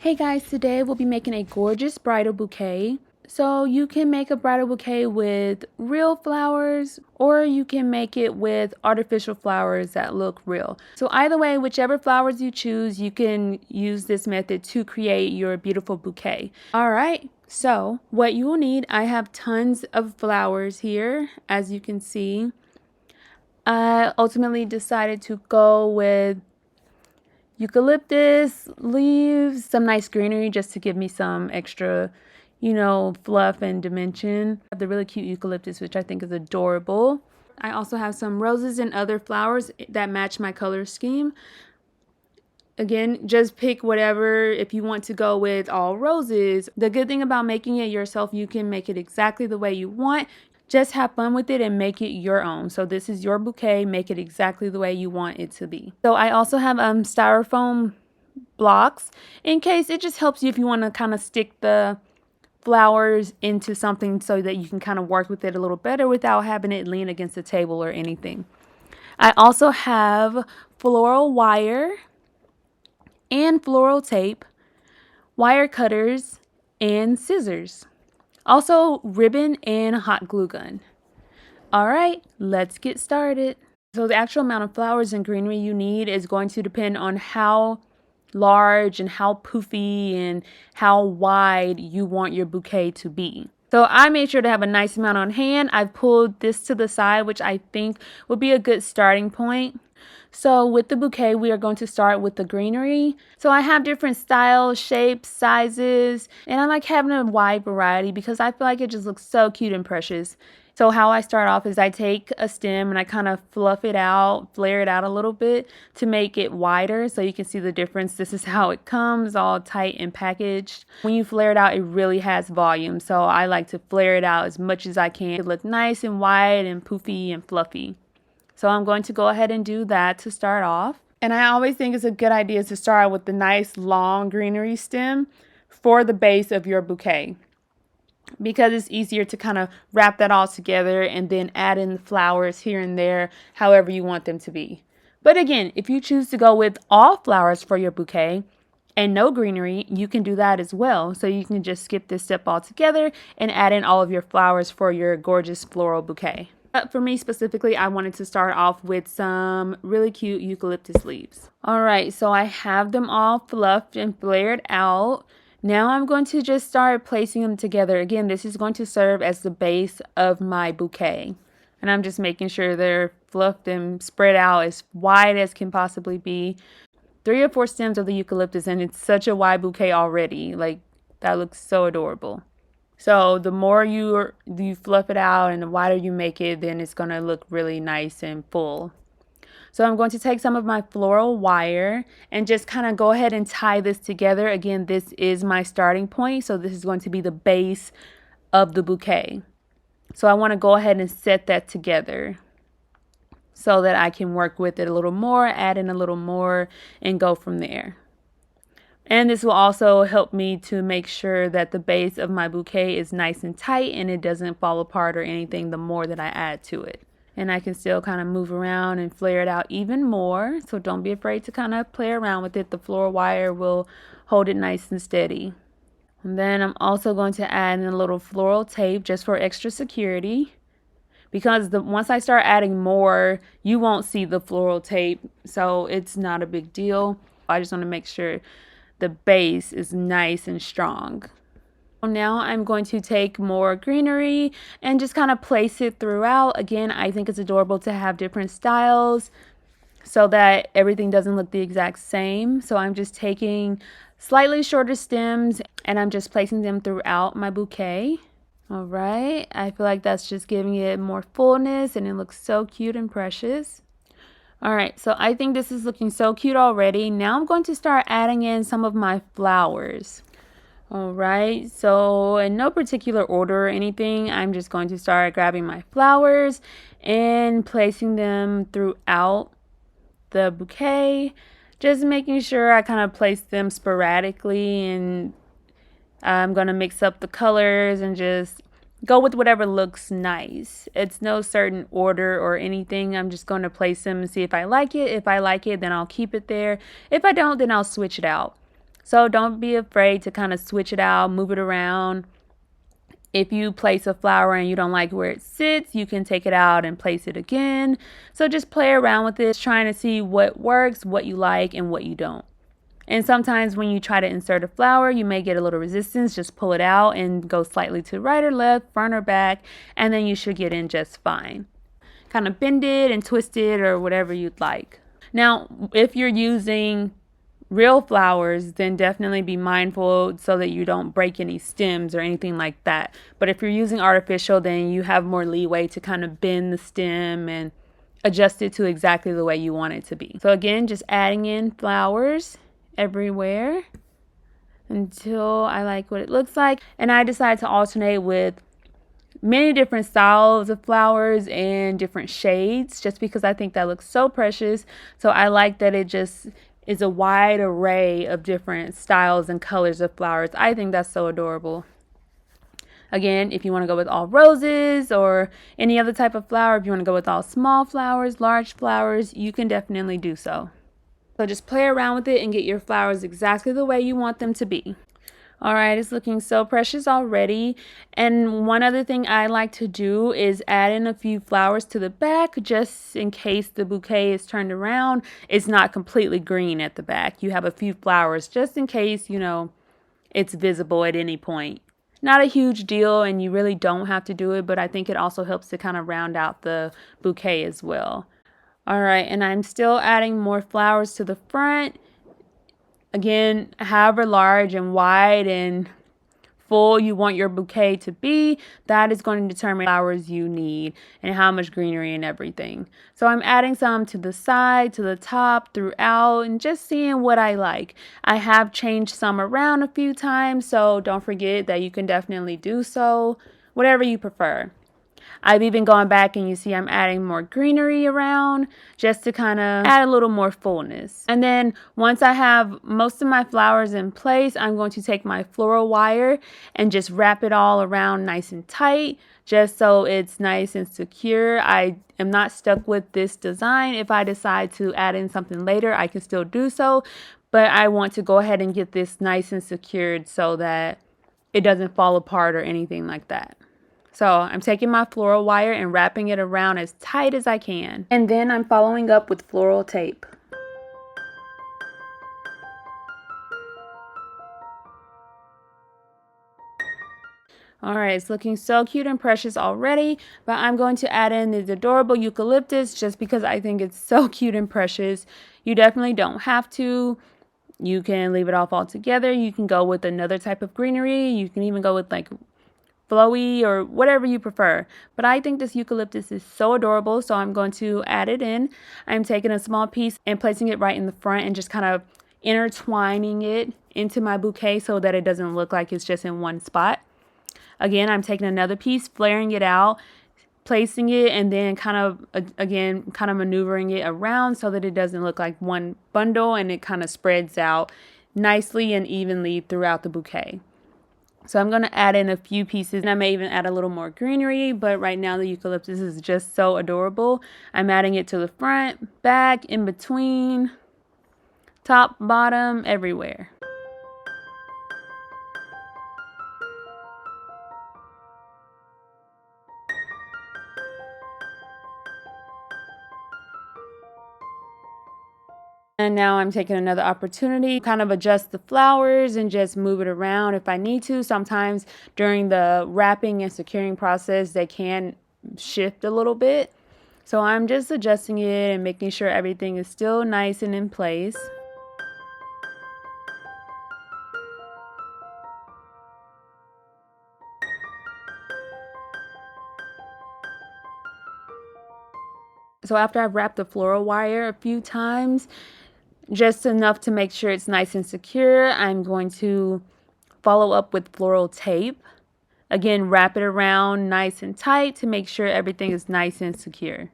Hey guys, today we'll be making a gorgeous bridal bouquet. So you can make a bridal bouquet with real flowers or you can make it with artificial flowers that look real. So either way, whichever flowers you choose, you can use this method to create your beautiful bouquet. All right, so what you will need, I have tons of flowers here, as you can see. I ultimately decided to go with eucalyptus leaves, some nice greenery just to give me some extra, fluff and dimension. I have the really cute eucalyptus, which I think is adorable. I also have some roses and other flowers that match my color scheme. Again, just pick whatever. If you want to go with all roses, the good thing about making it yourself, you can make it exactly the way you want. Just have fun with it and make it your own. So this is your bouquet. Make it exactly the way you want it to be. So I also have styrofoam blocks in case. It just helps you if you want to kind of stick the flowers into something so that you can kind of work with it a little better without having it lean against the table or anything. I also have floral wire and floral tape, wire cutters, and scissors. Also ribbon and hot glue gun. All right, let's get started. So the actual amount of flowers and greenery you need is going to depend on how large and how poofy and how wide you want your bouquet to be. So I made sure to have a nice amount on hand. I've pulled this to the side, which I think would be a good starting point. So with the bouquet, we are going to start with the greenery. So I have different styles, shapes, sizes, and I like having a wide variety because I feel like it just looks so cute and precious. So how I start off is I take a stem and I kind of fluff it out, flare it out a little bit to make it wider so you can see the difference. This is how it comes, all tight and packaged. When you flare it out, it really has volume. So I like to flare it out as much as I can. It look nice and wide and poofy and fluffy. So I'm going to go ahead and do that to start off. And I always think it's a good idea to start with the nice long greenery stem for the base of your bouquet, because it's easier to kind of wrap that all together and then add in the flowers here and there, however you want them to be. But again, if you choose to go with all flowers for your bouquet and no greenery, you can do that as well. So you can just skip this step altogether and add in all of your flowers for your gorgeous floral bouquet. But for me specifically, I wanted to start off with some really cute eucalyptus leaves. All right, so I have them all fluffed and flared out. Now I'm going to just start placing them together. Again, this is going to serve as the base of my bouquet. And I'm just making sure they're fluffed and spread out as wide as can possibly be. 3 or 4 stems of the eucalyptus, and it's such a wide bouquet already. Like, that looks so adorable. So the more you fluff it out and the wider you make it, then it's going to look really nice and full. So I'm going to take some of my floral wire and just kind of go ahead and tie this together. Again, this is my starting point, so this is going to be the base of the bouquet. So I want to go ahead and set that together so that I can work with it a little more, add in a little more, and go from there. And this will also help me to make sure that the base of my bouquet is nice and tight and it doesn't fall apart or anything the more that I add to it. And I can still kind of move around and flare it out even more. So don't be afraid to kind of play around with it. The floral wire will hold it nice and steady. And then I'm also going to add in a little floral tape just for extra security. Because once I start adding more, you won't see the floral tape. So it's not a big deal. I just want to make sure the base is nice and strong. Now I'm going to take more greenery and just kind of place it throughout. Again, I think it's adorable to have different styles so that everything doesn't look the exact same. So I'm just taking slightly shorter stems and I'm just placing them throughout my bouquet. All right, I feel like that's just giving it more fullness and it looks so cute and precious. All right, so I think this is looking so cute already. Now I'm going to start adding in some of my flowers. All right, so in no particular order or anything, I'm just going to start grabbing my flowers and placing them throughout the bouquet, just making sure I kind of place them sporadically, and I'm going to mix up the colors and just go with whatever looks nice. It's no certain order or anything. I'm just going to place them and see if I like it. If I like it, then I'll keep it there. If I don't, then I'll switch it out. So don't be afraid to kind of switch it out, move it around. If you place a flower and you don't like where it sits, you can take it out and place it again. So just play around with it, trying to see what works, what you like, and what you don't. And sometimes when you try to insert a flower, you may get a little resistance. Just pull it out and go slightly to right or left, front or back, and then you should get in just fine. Kind of bend it and twist it or whatever you'd like. Now, if you're using real flowers, then definitely be mindful so that you don't break any stems or anything like that. But if you're using artificial, then you have more leeway to kind of bend the stem and adjust it to exactly the way you want it to be. So again, just adding in flowers everywhere until I like what it looks like. And I decided to alternate with many different styles of flowers and different shades just because I think that looks so precious. So I like that it just is a wide array of different styles and colors of flowers. I think that's so adorable. Again, if you want to go with all roses or any other type of flower, if you want to go with all small flowers, large flowers, you can definitely do so. So just play around with it and get your flowers exactly the way you want them to be. All right, it's looking so precious already. And one other thing I like to do is add in a few flowers to the back just in case the bouquet is turned around. It's not completely green at the back. You have a few flowers just in case, it's visible at any point. Not a huge deal, and you really don't have to do it, but I think it also helps to kind of round out the bouquet as well. All right, and I'm still adding more flowers to the front. Again, however large and wide and full you want your bouquet to be, that is going to determine the flowers you need and how much greenery and everything. So I'm adding some to the side, to the top, throughout, and just seeing what I like. I have changed some around a few times, so don't forget that you can definitely do so, whatever you prefer. I've even gone back and you see I'm adding more greenery around just to kind of add a little more fullness. And then once I have most of my flowers in place, I'm going to take my floral wire and just wrap it all around nice and tight just so it's nice and secure. I am not stuck with this design. If I decide to add in something later, I can still do so. But I want to go ahead and get this nice and secured so that it doesn't fall apart or anything like that. So I'm taking my floral wire and wrapping it around as tight as I can. And then I'm following up with floral tape. Alright, it's looking so cute and precious already, but I'm going to add in this adorable eucalyptus just because I think it's so cute and precious. You definitely don't have to. You can leave it off altogether. You can go with another type of greenery. You can even go with like flowy or whatever you prefer. But I think this eucalyptus is so adorable, so I'm going to add it in. I'm taking a small piece and placing it right in the front and just kind of intertwining it into my bouquet so that it doesn't look like it's just in one spot. Again, I'm taking another piece, flaring it out, placing it, and then kind of maneuvering it around so that it doesn't look like one bundle and it kind of spreads out nicely and evenly throughout the bouquet. So I'm going to add in a few pieces, and I may even add a little more greenery, but right now the eucalyptus is just so adorable. I'm adding it to the front, back, in between, top, bottom, everywhere. And now I'm taking another opportunity, kind of adjust the flowers and just move it around if I need to. Sometimes during the wrapping and securing process, they can shift a little bit. So I'm just adjusting it and making sure everything is still nice and in place. So after I've wrapped the floral wire a few times, just enough to make sure it's nice and secure, I'm going to follow up with floral tape. Again, wrap it around nice and tight to make sure everything is nice and secure.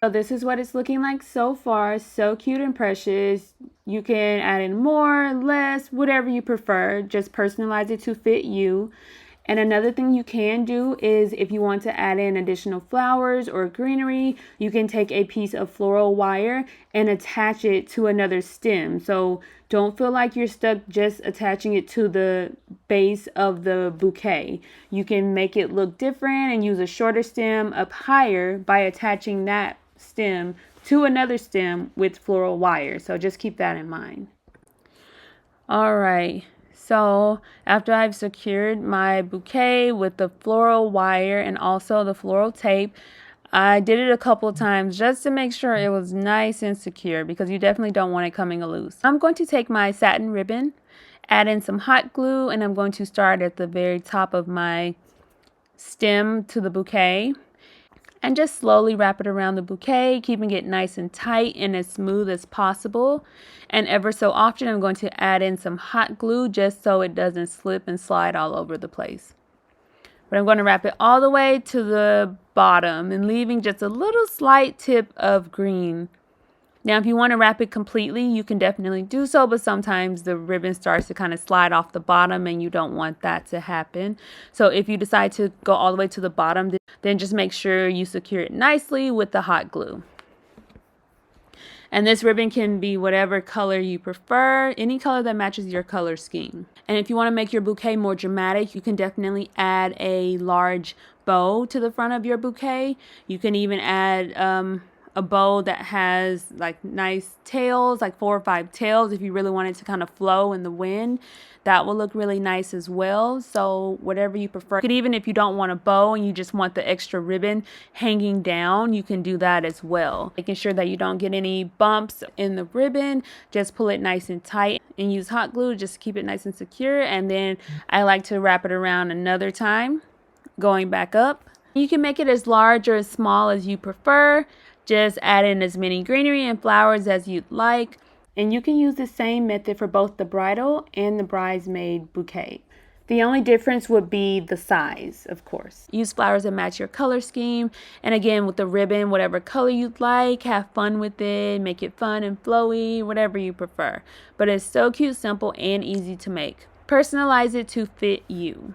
So this is what it's looking like so far. So cute and precious. You can add in more, less, whatever you prefer. Just personalize it to fit you. And another thing you can do is if you want to add in additional flowers or greenery, you can take a piece of floral wire and attach it to another stem. So don't feel like you're stuck just attaching it to the base of the bouquet. You can make it look different and use a shorter stem up higher by attaching that stem to another stem with floral wire. So just keep that in mind. All right. So after I've secured my bouquet with the floral wire and also the floral tape, I did it a couple of times just to make sure it was nice and secure because you definitely don't want it coming loose. I'm going to take my satin ribbon, add in some hot glue, and I'm going to start at the very top of my stem to the bouquet. And just slowly wrap it around the bouquet, keeping it nice and tight and as smooth as possible. And ever so often, I'm going to add in some hot glue just so it doesn't slip and slide all over the place. But I'm going to wrap it all the way to the bottom and leaving just a little slight tip of green. Now, if you want to wrap it completely, you can definitely do so, but sometimes the ribbon starts to kind of slide off the bottom and you don't want that to happen. So if you decide to go all the way to the bottom, then just make sure you secure it nicely with the hot glue. And this ribbon can be whatever color you prefer, any color that matches your color scheme. And if you want to make your bouquet more dramatic, you can definitely add a large bow to the front of your bouquet. You can even add a bow that has like nice tails, like 4 or 5 tails, if you really want it to kind of flow in the wind. That will look really nice as well. So whatever you prefer. You could even, if you don't want a bow and you just want the extra ribbon hanging down, you can do that as well. Making sure that you don't get any bumps in the ribbon. Just pull it nice and tight and use hot glue just to keep it nice and secure. And then I like to wrap it around another time, going back up. You can make it as large or as small as you prefer. Just add in as many greenery and flowers as you'd like. And you can use the same method for both the bridal and the bridesmaid bouquet. The only difference would be the size, of course. Use flowers that match your color scheme. And again, with the ribbon, whatever color you'd like, have fun with it, make it fun and flowy, whatever you prefer. But it's so cute, simple, and easy to make. Personalize it to fit you.